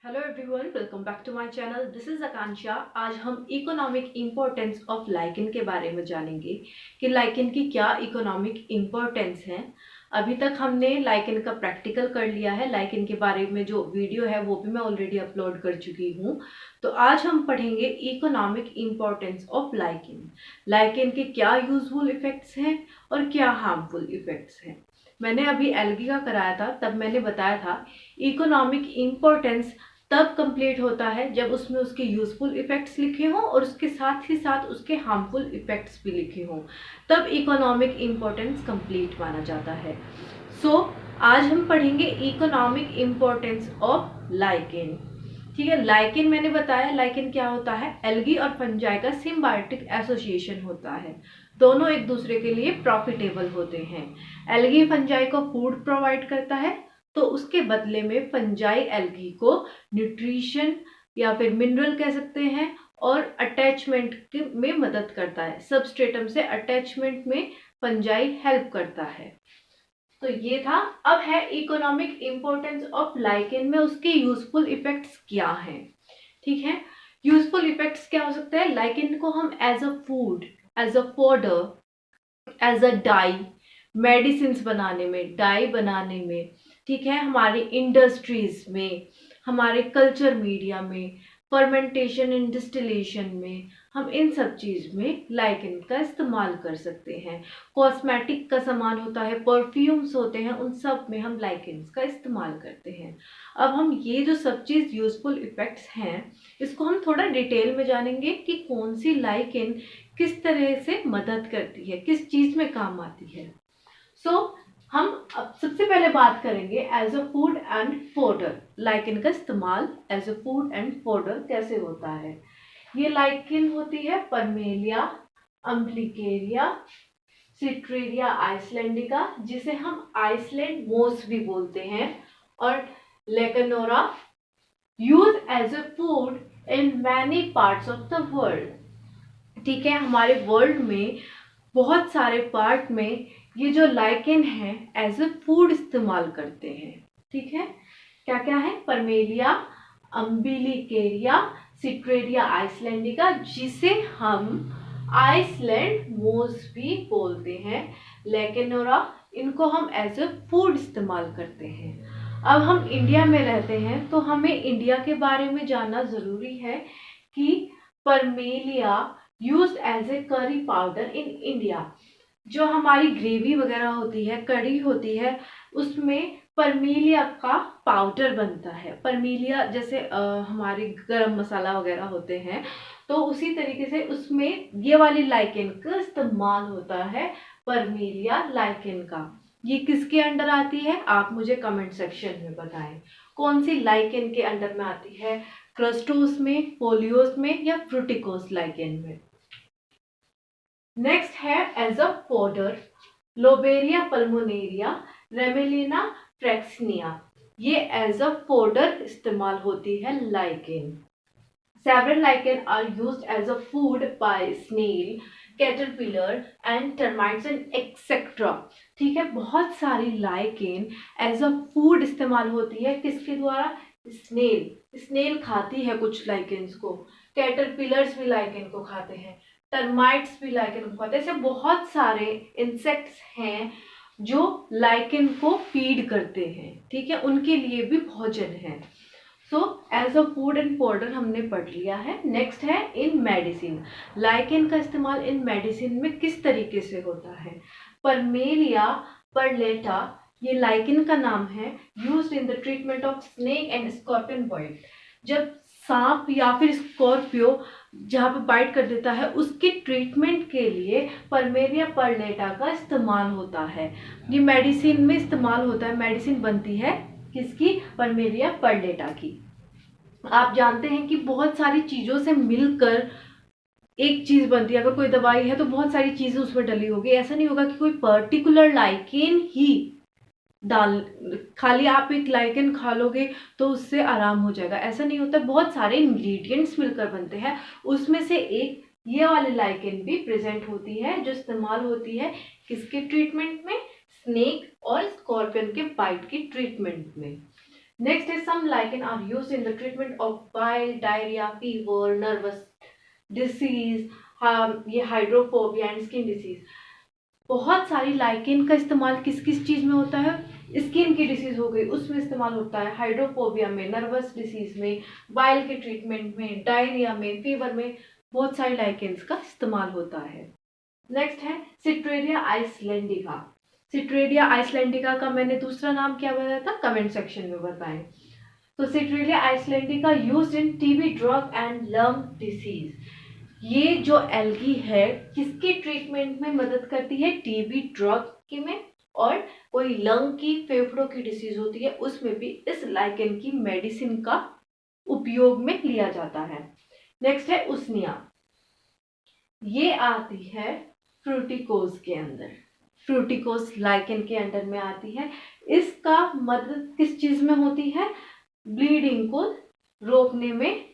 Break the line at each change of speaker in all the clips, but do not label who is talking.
Hello everyone, welcome back to my channel. This is Akanksha. आज हम economic importance of lichen के बारे में जानेंगे कि लाइकेन की क्या इकोनॉमिक इम्पोर्टेंस है। अभी तक हमने लाइकेन का प्रैक्टिकल कर लिया है। लाइकेन के बारे में जो वीडियो है वो भी मैं ऑलरेडी अपलोड कर चुकी हूँ। तो आज हम पढ़ेंगे economic importance of lichen. Lichen के क्या यूजफुल इफेक्ट्स हैं और क्या हार्मफुल इफेक्ट्स हैं। मैंने अभी एल्गी का कराया था, तब मैंने बताया था इकोनॉमिक इम्पोर्टेंस तब कंप्लीट होता है जब उसमें उसके यूजफुल इफेक्ट्स लिखे हों और उसके साथ ही साथ उसके हार्मफुल इफेक्ट्स भी लिखे हों, तब इकोनॉमिक इम्पोर्टेंस कंप्लीट माना जाता है। आज हम पढ़ेंगे इकोनॉमिक इम्पोर्टेंस ऑफ लाइकेन। ठीक है, लाइकेन मैंने बताया लाइकेन क्या होता है। एल्गी और फंजाई का सिम्बायोटिक एसोसिएशन होता है। दोनों एक दूसरे के लिए प्रॉफिटेबल होते हैं। एल्गी फंजाई को फूड प्रोवाइड करता है, तो उसके बदले में फंजाई एल्गी को न्यूट्रिशन या फिर मिनरल कह सकते हैं और अटैचमेंट में मदद करता है। सबस्ट्रेटम से अटैचमेंट में फंजाई हेल्प करता है। तो ये था। अब है इकोनॉमिक इंपॉर्टेंस ऑफ लाइकेन में उसके यूजफुल इफेक्ट्स क्या हैं। ठीक है, यूजफुल इफेक्ट्स क्या हो सकते हैं। लाइकेन को हम as a food, as a fodder, as a dye, medicine बनाने में, डाई बनाने में, ठीक है, हमारी इंडस्ट्रीज में, हमारे कल्चर मीडिया में, फर्मेंटेशन एंड डिस्टिलेशन में, हम इन सब चीज में लाइकेन का इस्तेमाल कर सकते हैं। कॉस्मेटिक का सामान होता है, परफ्यूम्स होते हैं, उन सब में हम लाइकेन का इस्तेमाल करते हैं। अब हम ये जो सब चीज यूजफुल इफेक्ट्स हैं, इसको हम थोड़ा डिटेल में जानेंगे कि कौन सी लाइकेन किस तरह से मदद करती है, किस चीज में काम आती है। हम अब सबसे पहले बात करेंगे as a food and fodder. Lichen का इस्तेमाल as a food and fodder कैसे होता है। ये लाइकेन होती है परमेलिया अम्ब्लिकेरिया सिट्रेरिया आइसलैंडिका, जिसे हम आइसलैंड मोस भी बोलते हैं, और Lecanora, used as a food in many parts of the world. ठीक है, हमारे वर्ल्ड में बहुत सारे पार्ट में ये जो लाइकेन है एज अ फूड इस्तेमाल करते हैं। ठीक है, क्या क्या है। परमेलिया अम्बिलिकेरिया सिट्रेरिया आइसलैंडिका, जिसे हम आइसलैंड मोस भी बोलते हैं। लेकेनोरा, इनको हम एज अ फूड इस्तेमाल करते हैं। अब हम इंडिया में रहते हैं तो हमें इंडिया के बारे में जानना जरूरी है कि परमेलिया use as a curry powder in India. जो हमारी ग्रेवी वगैरह होती है, कड़ी होती है, उसमें परमीलिया का पाउडर बनता है। परमीलिया जैसे हमारे गरम मसाला वगैरह होते हैं, तो उसी तरीके से उसमें ये वाली लाइकेन का इस्तेमाल होता है। परमीलिया लाइकेन का ये किसके अंडर आती है, आप मुझे कमेंट सेक्शन में बताएं। कौन सी लाइकेन के अंडर में आती है, क्रस्टोस में, फोलियोस में, या फ्रूटिकोस लाइकेन में। नेक्स्ट है एज अ फोडर लोबेरिया पल्मोनेरिया रेमेलिना ट्रेक्सनिया। ये एज अ फोडर इस्तेमाल होती है lichen. Several lichen are used as a food by snail, caterpillar and termites and etc. ठीक है, बहुत सारी लाइकेन एज अ फूड इस्तेमाल होती है। किसके द्वारा, स्नेल। स्नेल खाती है कुछ लाइकेन्स को, कैटरपिलर्स भी लाइकेन को खाते हैं, टर्माइट्स भी लाइकेन को खाते हैं। ऐसे बहुत सारे इंसेक्ट्स हैं जो लाइकेन को फीड करते हैं। ठीक है, उनके लिए भी भोजन है। As a food and powder हमने पढ़ लिया है। नेक्स्ट है इन मेडिसिन। लाइकेन का इस्तेमाल इन मेडिसिन में किस तरीके से होता है। परमेलिया परलेटा, ये लाइकेन का नाम है, used in the treatment of snake and scorpion bite. जब सांप या फिर स्कॉर्पियो जहाँ पे बाइट कर देता है, उसके ट्रीटमेंट के लिए परमेलिया परलेटा का इस्तेमाल होता है। ये मेडिसिन में इस्तेमाल होता है, मेडिसिन बनती है किसकी, परमेलिया परलेटा की। आप जानते हैं कि बहुत सारी चीजों से मिलकर एक चीज बनती है। अगर कोई दवाई है तो बहुत सारी चीजें उसमें डली होगी। ऐसा नहीं होगा कि कोई पर्टिकुलर लाइकेन ही डाल, खाली आप एक लाइकेन खा लोगे तो उससे आराम हो जाएगा, ऐसा नहीं होता। बहुत सारे इंग्रेडिएंट्स मिलकर बनते हैं, उसमें से एक ये वाली लाइकेन भी प्रेजेंट होती है, जो इस्तेमाल होती है किसके ट्रीटमेंट में, स्नेक और स्कॉर्पियन के बाइट की ट्रीटमेंट में। Next is some lichen are used in the treatment of bile, diarrhea, fever, nervous disease, ये हाइड्रोफोबिया एंड स्किन डिसीज। बहुत सारी लाइकेन का इस्तेमाल किस किस चीज में होता है? स्किन की डिसीज हो गई उसमें इस्तेमाल होता है, हाइड्रोफोबिया में, नर्वस डिसीज में, बाइल के ट्रीटमेंट में, डायरिया में, फीवर में बहुत सारी लाइकेन्स का इस्तेमाल होता है। नेक्स्ट है सिट्रेरिया आइसलैंडिका। सिट्रेरिया आइसलैंडिका का मैंने दूसरा नाम क्या बताया था? कमेंट सेक्शन में बताएं। तो Cetraria islandica used in TB drug and lung disease. ये जो एल्गी है किसके ट्रीटमेंट में मदद करती है? टीबी ड्रग के में, और कोई लंग की, फेफड़ों की डिसीज होती है उसमें भी इस लाइकेन की मेडिसिन का उपयोग में लिया जाता है। नेक्स्ट है उसनिया। ये आती है फ्रूटिकोज के अंदर, फ्रूटिकोज लाइकेन के अंडर में आती है। इसका मदद किस चीज में होती है? ब्लीडिंग को रोकने में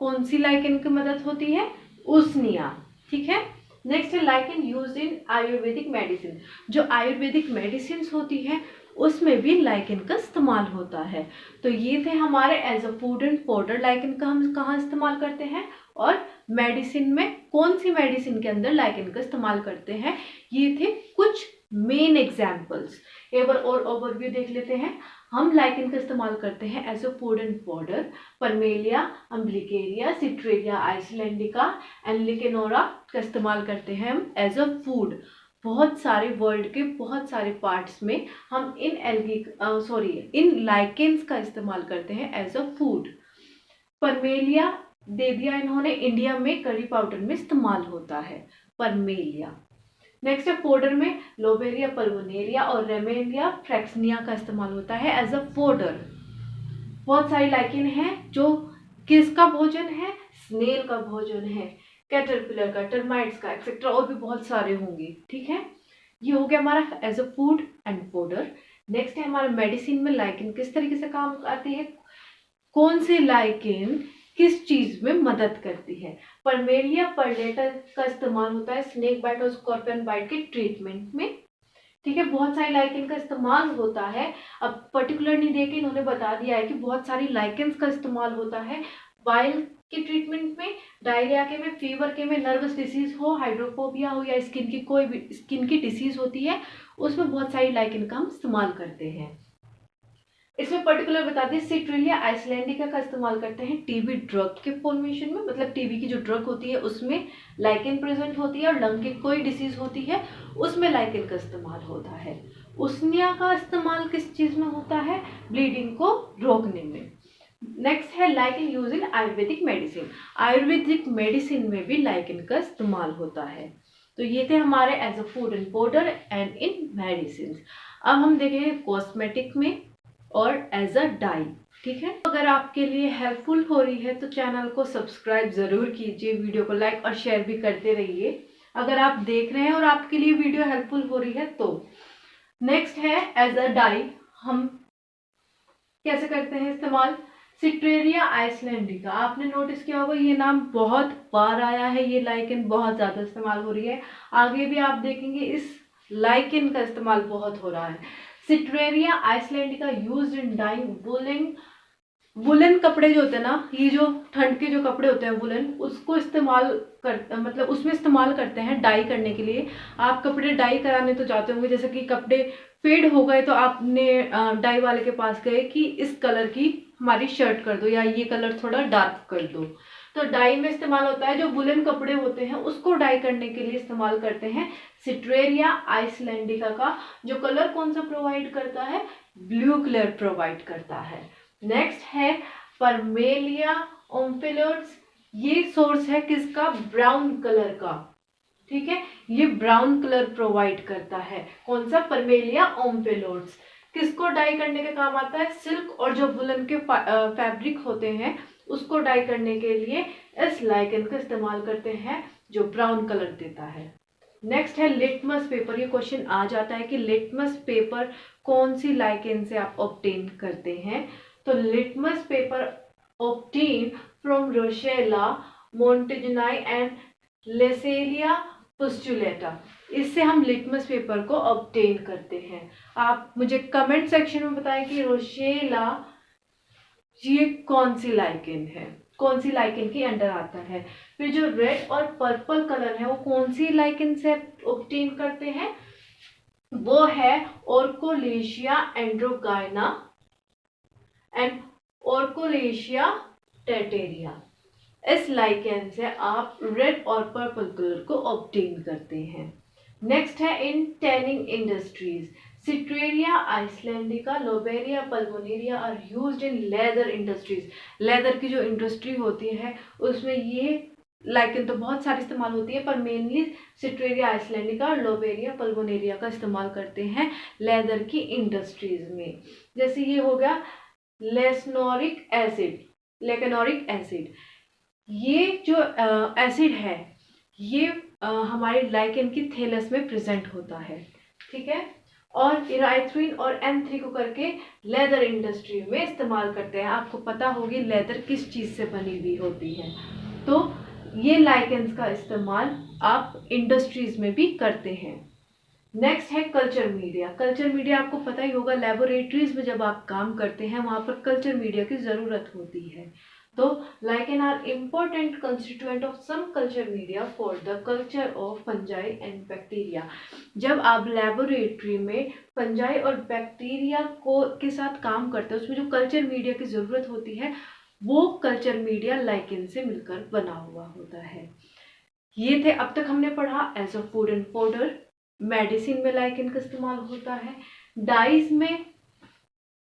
कौन सी लाइकेन की मदद होती है? उसनिया। ठीक है। नेक्स्ट है lichen used in Ayurvedic medicine. जो आयुर्वेदिक मेडिसिन होती है उसमें भी लाइकेन का इस्तेमाल होता है। तो ये थे हमारे as a food and powder lichen का हम कहाँ इस्तेमाल करते हैं, और मेडिसिन में कौन सी मेडिसिन के अंदर लाइकेन का इस्तेमाल करते हैं। ये थे कुछ मेन एग्जाम्पल्स। एक बार और ओवरव्यू देख लेते हैं। हम लाइकेन का इस्तेमाल करते हैं as a food and powder, Parmelia Umbilicaria, Cetraria islandica and Lecanora का इस्तेमाल करते हैं हम एज अ फूड। बहुत सारे वर्ल्ड के बहुत सारे पार्ट्स में हम इन लाइकेन्स का इस्तेमाल करते हैं एज अ फूड। परमेलिया दे दिया इन्होंने, इंडिया में करी पाउडर में इस्तेमाल होता है परमेलिया। नेक्स्ट है फोडर में लोबेरिया पल्मोनेरिया और रेमेलिया फ्रैक्सनिया का इस्तेमाल होता है एज अ फोडर। बहुत सारी लाइकेन है जो किसका भोजन है? स्नेल का भोजन है, कैटरपिलर का, टर्माइट्स का, एक्सेट्रा, और भी बहुत सारे होंगे। ठीक है, ये हो गया हमारा as a food and fodder. Next है हमारा मेडिसिन में लाइकेन किस तरीके से काम आती है, कौन से लाइकेन किस चीज में मदद करती है। परमेलिया परलेटर का इस्तेमाल होता है स्नेक बाइट और स्कॉर्पियन बाइट के ट्रीटमेंट में। ठीक है, बहुत सारी लाइकेन का इस्तेमाल होता है। अब पर्टिकुलर नहीं देके इन्होंने बता दिया है कि बहुत सारी लाइकेन्स का इस्तेमाल होता है बाइल के ट्रीटमेंट में, डायरिया के में, फीवर के में, नर्वस डिसीज हो, हाइड्रोफोबिया हो, या स्किन की कोई भी स्किन की डिसीज होती है उसमें बहुत सारी लाइकेन का हम इस्तेमाल करते हैं। इसमें पर्टिकुलर बता दें सिट्रेरिया आइसलैंडिका का इस्तेमाल करते हैं टीबी ड्रग के फॉर्मेशन में, मतलब टीबी की जो ड्रग होती है उसमें लाइकेन प्रेजेंट होती है, और लंग की कोई डिसीज होती है उसमें लाइकेन का इस्तेमाल होता है। उसनिया का इस्तेमाल किस चीज में होता है? ब्लीडिंग को रोकने में। नेक्स्ट है lichen use in Ayurvedic medicine. Ayurvedic medicine में भी लाइकेन का इस्तेमाल होता है। तो ये थे हमारे as a food and powder and in medicine. अब हम देखेंगे कॉस्मेटिक में और एज अ डाई। ठीक है, अगर आपके लिए हेल्पफुल हो रही है तो चैनल को सब्सक्राइब जरूर कीजिए, वीडियो को लाइक और शेयर भी करते रहिए अगर आप देख रहे हैं और आपके लिए वीडियो हेल्पफुल हो रही है तो। नेक्स्ट है एज अ डाई, हम कैसे करते हैं इस्तेमाल? सिट्रेरिया आइसलैंडिका, आपने नोटिस किया होगा ये नाम बहुत बार आया है, ये लाइकेन बहुत ज्यादा इस्तेमाल हो रही है। आगे भी आप देखेंगे इस लाइकेन का इस्तेमाल बहुत हो रहा है। सिट्रेरिया आइसलैंडिका यूज्ड इन डाइंग वुलन कपड़े जो होते हैं ना, ये जो ठंड के जो कपड़े होते हैं वुलन, उसको इस्तेमाल कर मतलब उसमें इस्तेमाल करते हैं डाई करने के लिए। आप कपड़े डाई कराने तो जाते होंगे, जैसे कि कपड़े फेड हो गए तो आपने डाई वाले के पास गए कि इस कलर की हमारी शर्ट कर दो या ये कलर थोड़ा डार्क कर दो, तो डाई में इस्तेमाल होता है। जो वुलन कपड़े होते हैं उसको डाई करने के लिए इस्तेमाल करते हैं सिट्रेरिया आइसलैंडिका का। जो कलर कौन सा प्रोवाइड करता है? ब्लू कलर प्रोवाइड करता है। नेक्स्ट है परमेलिया ओम्फेलोट्स, ये सोर्स है किसका? ब्राउन कलर का। ठीक है, ये ब्राउन कलर प्रोवाइड करता है। कौन सा? परमेलिया ओम्फेलोट्स। किसको डाई करने के काम आता है? सिल्क और जो वुलन के फैब्रिक होते हैं उसको डाई करने के लिए इस लाइकेन का इस्तेमाल करते हैं जो ब्राउन कलर देता है। नेक्स्ट है लिटमस पेपर। ये क्वेश्चन आ जाता है कि लिटमस पेपर कौन सी लाइकेन से आप ऑब्टेन करते हैं? तो litmus paper obtain from Roccella montagnei and Lasallia pustulata, इससे हम लिटमस पेपर को ऑब्टेन करते हैं। आप मुझे कमेंट सेक्शन में बताएं कि रोशेला ये कौन सी लाइकेन है, कौन सी लाइकेन के अंडर आता है। फिर जो रेड और पर्पल कलर है वो कौन सी लाइकेन से ऑब्टेन करते हैं, वो है ओर्कोलेशिया एंड्रोगाइना एंड ओर्कोलेशिया टेटेरिया। इस लाइकेन से आप रेड और पर्पल कलर को ऑब्टेन करते हैं। नेक्स्ट है in tanning industries, Cetraria islandica, Lobaria pulmonaria are used in leather industries. Leather की जो इंडस्ट्री होती है उसमें ये लाइकेन तो बहुत सारी इस्तेमाल होती है, पर मेनली सिट्रेरिया आइसलैंडिका और लोबेरिया पल्मोनेरिया का इस्तेमाल करते हैं लेदर की इंडस्ट्रीज में। जैसे ये हो गया लेसनोरिक एसिड, लेकेनोरिक एसिड। ये जो एसिड है ये हमारे लाइकेन की थैलस में प्रेजेंट होता है, ठीक है। और इराइथ्रिन और N3 को करके लेदर इंडस्ट्री में इस्तेमाल करते हैं। आपको पता होगी लेदर किस चीज से बनी हुई होती है, तो ये लाइकेन्स का इस्तेमाल आप इंडस्ट्रीज में भी करते हैं। नेक्स्ट है कल्चर मीडिया। कल्चर मीडिया आपको पता ही होगा, लेबोरेटरीज में जब आप काम करते हैं वहां पर कल्चर मीडिया की जरूरत होती है। तो lichen are important constituent of some culture media for the culture of fungi and bacteria। जब आप लेबोरेटरी में फंजाई और बैक्टीरिया को के साथ काम करते हैं उसमें जो कल्चर मीडिया की जरूरत होती है वो कल्चर मीडिया लाइकेन से मिलकर बना हुआ होता है। ये थे अब तक हमने पढ़ा as a food and powder, medicine में लाइकेन का इस्तेमाल होता है, डाइज में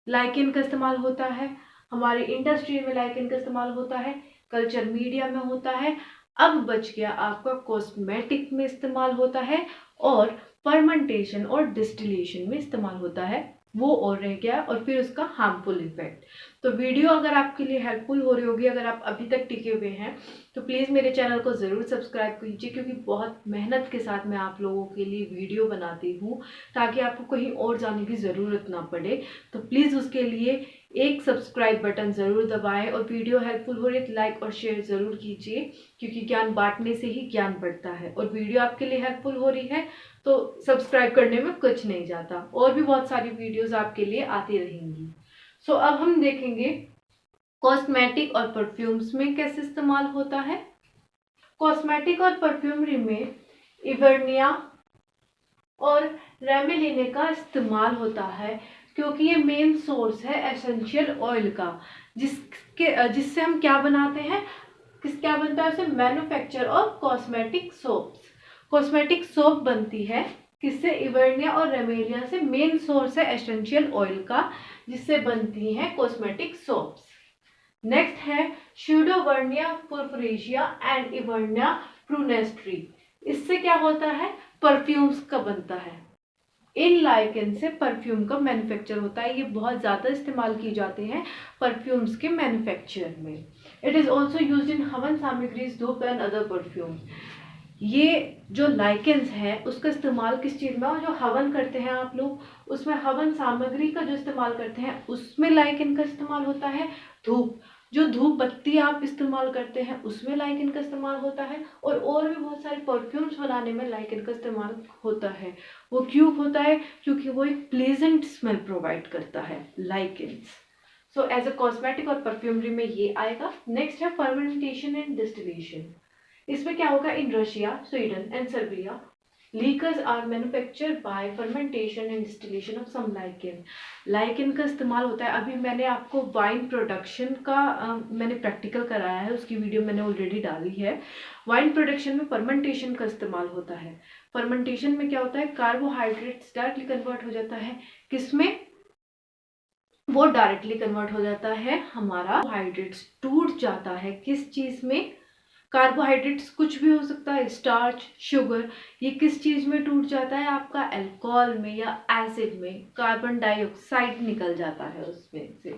लाइकेन का इस्तेमाल होता है, हमारी इंडस्ट्री में लाइकेन का इस्तेमाल होता है, कल्चर मीडिया में होता है। अब बच गया आपका कॉस्मेटिक में इस्तेमाल होता है और फर्मेंटेशन और डिस्टिलेशन में इस्तेमाल होता है, वो और रह गया। और फिर उसका हार्मफुल इफेक्ट। तो वीडियो अगर आपके लिए हेल्पफुल हो रही होगी, अगर आप अभी तक टिके हुए हैं तो प्लीज़ मेरे चैनल को ज़रूर सब्सक्राइब कीजिए, क्योंकि बहुत मेहनत के साथ मैं आप लोगों के लिए वीडियो बनाती हूँ ताकि आपको कहीं और जाने की ज़रूरत ना पड़े। तो प्लीज़ उसके लिए एक सब्सक्राइब बटन ज़रूर दबाएं और वीडियो हेल्पफुल हो रही है तो लाइक और शेयर ज़रूर कीजिए, क्योंकि ज्ञान बांटने से ही ज्ञान बढ़ता है। और वीडियो आपके लिए हेल्पफुल हो रही है तो सब्सक्राइब करने में कुछ नहीं जाता, और भी बहुत सारी वीडियोस आपके लिए आती रहेंगी। सो अब हम देखेंगे कॉस्मेटिक और परफ्यूम्स में कैसे इस्तेमाल होता है। कॉस्मेटिक और परफ्यूमरी में इवर्निया और रेमेलिने का इस्तेमाल होता है, क्योंकि ये मेन सोर्स है एसेंशियल ऑयल का, जिससे हम क्या बनाते हैं, क्या बनता है, उसे मैन्युफैक्चर और कॉस्मेटिक सोप्स। कॉस्मेटिक सोप बनती है किससे, इवर्निया और रेमेलिया से। मेन सोर्स है एसेंशियल ऑयल का, जिससे बनती हैं कॉस्मेटिक सोप्स। नेक्स्ट है स्यूडोवर्निया पुरपुरेशिया एंड इवर्निया प्रूनेस्ट्री। इससे क्या होता है, परफ्यूम्स का बनता है। इन लाइकेन से परफ्यूम का मैन्युफैक्चर होता है। ये बहुत ज़्यादा इस्तेमाल किए जाते हैं परफ्यूम्स के मैन्युफैक्चर में। It is also use in हवन सामग्रीज, धूप एंड अदर परफ्यूम्स। ये जो लाइकेन्स है उसका इस्तेमाल किस चीज़ में, और जो हवन करते हैं आप लोग उसमें हवन सामग्री का जो इस्तेमाल करते हैं उसमें लाइकेन का इस्तेमाल होता है। धूप, जो धूप बत्ती आप इस्तेमाल करते हैं उसमें लाइकेन का इस्तेमाल होता है। और भी बहुत सारे परफ्यूम्स बनाने में लाइकेन का इस्तेमाल होता है। वो क्यों होता है, क्योंकि वो एक प्लेजेंट स्मेल प्रोवाइड करता है lichens. So as a cosmetic और परफ्यूमरी में ये आएगा। नेक्स्ट है फर्मेंटेशन एंड डिस्टिलेशन। इसमें क्या होगा, in Russia, Sweden and Serbia liquors are manufactured by fermentation and distillation of some lichen। Lichen का इस्तेमाल होता है। अभी मैंने आपको वाइन प्रोडक्शन का मैंने प्रैक्टिकल कराया है, उसकी वीडियो मैंने ऑलरेडी डाली है। वाइन प्रोडक्शन में फर्मेंटेशन का इस्तेमाल होता है। फर्मेंटेशन में क्या होता है, कार्बोहाइड्रेट्स डायरेक्टली कन्वर्ट हो जाता है किसमें, वो डायरेक्टली कन्वर्ट हो जाता है, हमारा हाइड्रेट्स टूट जाता है किस चीज में, कार्बोहाइड्रेट्स कुछ भी हो सकता है, स्टार्च, शुगर, ये किस चीज में टूट जाता है, आपका अल्कोहल में या एसिड में कार्बन डाइऑक्साइड निकल जाता है उसमें से।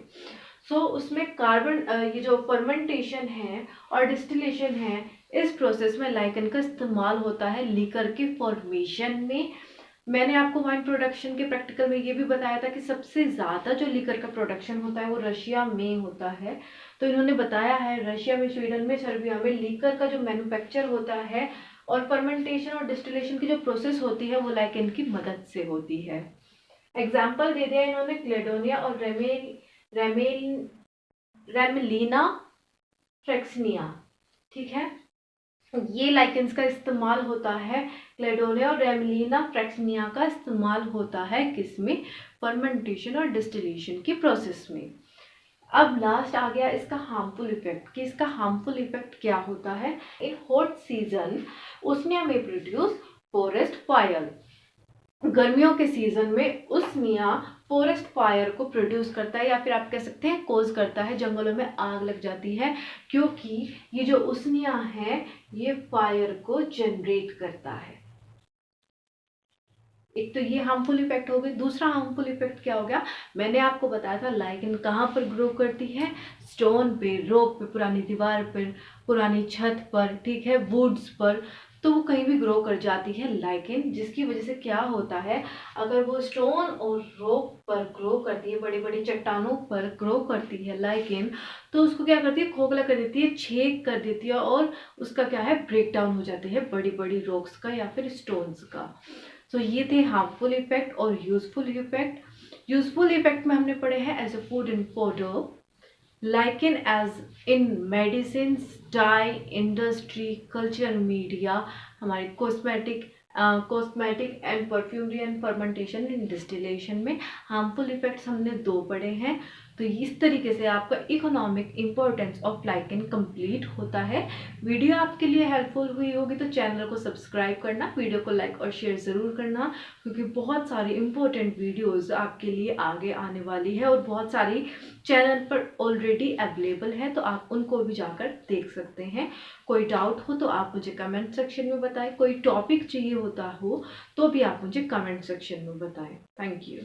सो उसमें कार्बन, ये जो फर्मेंटेशन है और डिस्टिलेशन है, इस प्रोसेस में लाइकेन का इस्तेमाल होता है लिकर के फॉर्मेशन में। मैंने आपको वाइन प्रोडक्शन के प्रैक्टिकल में ये भी बताया था कि सबसे ज़्यादा जो लिकर का प्रोडक्शन होता है वो रशिया में होता है। तो इन्होंने बताया है रशिया में, स्वीडन में, सर्बिया में लिकर का जो मैन्युफैक्चर होता है और फर्मेंटेशन और डिस्टिलेशन की जो प्रोसेस होती है वो लाइकेन की मदद से होती है। एग्जाम्पल दे दिया इन्होंने क्लेडोनिया और रेमेल रेमलिना फ्रैक्सनिया, ठीक है। ये लाइकेंस का इस्तेमाल होता है, क्लेडोनिया और रेमलिना फ्रैक्सनिया का इस्तेमाल होता है किसमें, फर्मेंटेशन और डिस्टिलेशन की प्रोसेस में। अब लास्ट आ गया इसका हार्मफुल इफेक्ट, कि इसका हार्मफुल इफेक्ट क्या होता है। इन हॉट सीजन उसनिया में प्रोड्यूस फॉरेस्ट फायर, गर्मियों के सीजन में उसनिया फॉरेस्ट फायर को प्रोड्यूस करता है, या फिर आप कह सकते हैं कोज करता है, जंगलों में आग लग जाती है, क्योंकि ये जो उसनिया है ये फायर को जनरेट करता है। एक तो ये हार्मफुल इफेक्ट हो गई। दूसरा हार्मफुल इफेक्ट क्या हो गया, मैंने आपको बताया था लाइकेन कहाँ पर ग्रो करती है, स्टोन पे, रॉक पे, पुरानी दीवार पर, पुरानी छत पर, ठीक है, वुड्स पर, तो वो कहीं भी ग्रो कर जाती है लाइकेन, जिसकी वजह से क्या होता है, अगर वो स्टोन और रॉक पर ग्रो करती है, बड़ी बड़ी चट्टानों पर ग्रो करती है लाइकेन, तो उसको क्या करती है, खोखला कर देती है, छेद कर देती है, और उसका क्या है, ब्रेक डाउन हो जाते हैं बड़ी बड़ी रॉक्स का या फिर स्टोन्स का। तो ये थे हार्मफुल इफेक्ट और यूजफुल इफेक्ट। यूजफुल इफेक्ट में हमने पढ़े हैं as a food and powder, lichen as in medicines, dye, industry, culture, media, हमारे cosmetic and perfumery and fermentation and distillation में हार्मफुल इफेक्ट्स हमने 2 पढ़े हैं। तो इस तरीके से आपका economic importance of lichen complete होता है। वीडियो आपके लिए हेल्पफुल हुई होगी तो चैनल को सब्सक्राइब करना, वीडियो को लाइक और शेयर ज़रूर करना, क्योंकि बहुत सारी इंपॉर्टेंट वीडियोस आपके लिए आगे आने वाली है और बहुत सारी चैनल पर ऑलरेडी अवेलेबल है, तो आप उनको भी जाकर देख सकते हैं। कोई डाउट हो तो आप मुझे कमेंट सेक्शन में बताएं, कोई टॉपिक चाहिए होता हो तो भी आप मुझे कमेंट सेक्शन में बताएं। Thank you.